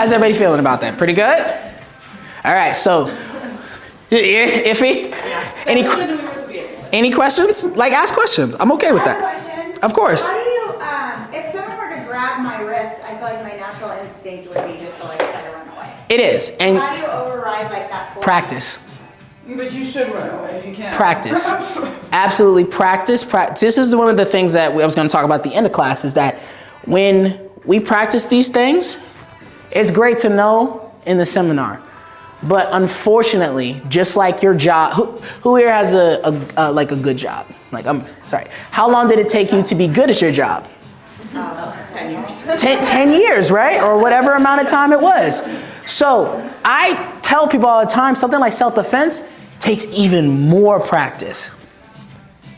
How's everybody feeling about that? Pretty good? All right, so, iffy? Yeah. Any questions? Like, ask questions. I'm okay with that. Question. Of course. How do you, if someone were to grab my wrist, I feel like my natural instinct would be just to like try to run away. It is. And how do you override like that force? Practice. But you should run away if you can. Practice. Absolutely practice. This is one of the things that I was going to talk about at the end of class is that when we practice these things, it's great to know in the seminar. But unfortunately, just like your job, who here has a good job? Like, I'm sorry. How long did it take you to be good at your job? 10 years. 10 years, right? Or whatever amount of time it was. So I tell people all the time, something like self-defense takes even more practice.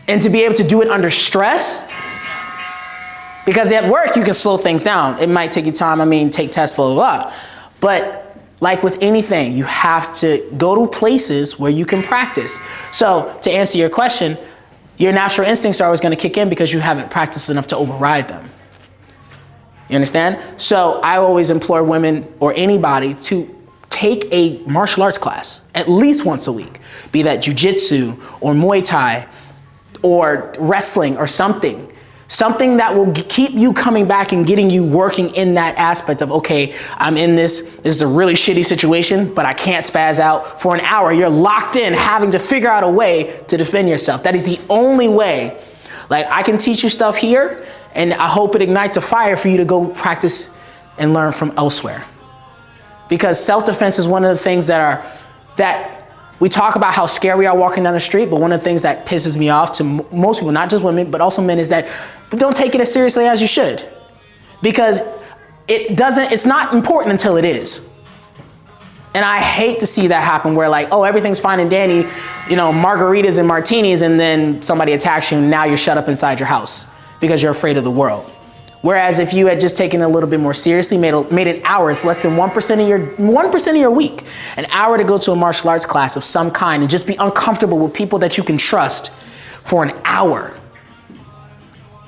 And to be able to do it under stress, because at work you can slow things down. It might take you time, take tests, blah, blah, blah. But like with anything, you have to go to places where you can practice. So to answer your question, your natural instincts are always going to kick in because you haven't practiced enough to override them. You understand? So I always implore women or anybody to take a martial arts class at least once a week, be that Jiu-Jitsu or Muay Thai or wrestling or something that will keep you coming back and getting you working in that aspect of, okay, I'm in this is a really shitty situation, but I can't spaz out for an hour. You're locked in having to figure out a way to defend yourself. That is the only way. Like, I can teach you stuff here, and I hope it ignites a fire for you to go practice and learn from elsewhere. Because self-defense is one of the things that we talk about how scared we are walking down the street, but one of the things that pisses me off to most people, not just women, but also men, is that don't take it as seriously as you should. Because it's not important until it is. And I hate to see that happen where like, oh, everything's fine and dandy, margaritas and martinis, and then somebody attacks you and now you're shut up inside your house because you're afraid of the world. Whereas if you had just taken it a little bit more seriously, made an hour, it's less than 1% of your week, an hour to go to a martial arts class of some kind and just be uncomfortable with people that you can trust for an hour.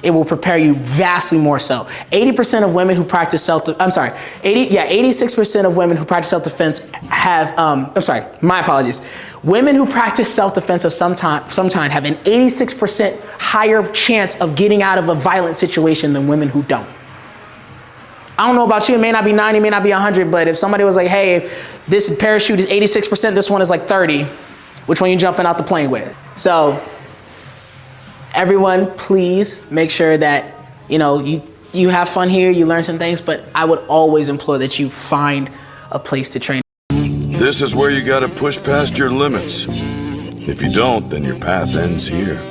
It will prepare you vastly more so. 86% of women who practice self-defense have, my apologies. Women who practice self-defense of some kind have an 86% higher chance of getting out of a violent situation than women who don't. I don't know about you, it may not be 90, it may not be 100, but if somebody was like, hey, if this parachute is 86%, this one is like 30, which one are you jumping out the plane with? So, everyone, please make sure that, you have fun here, you learn some things, but I would always implore that you find a place to train. This is where you gotta push past your limits. If you don't, then your path ends here.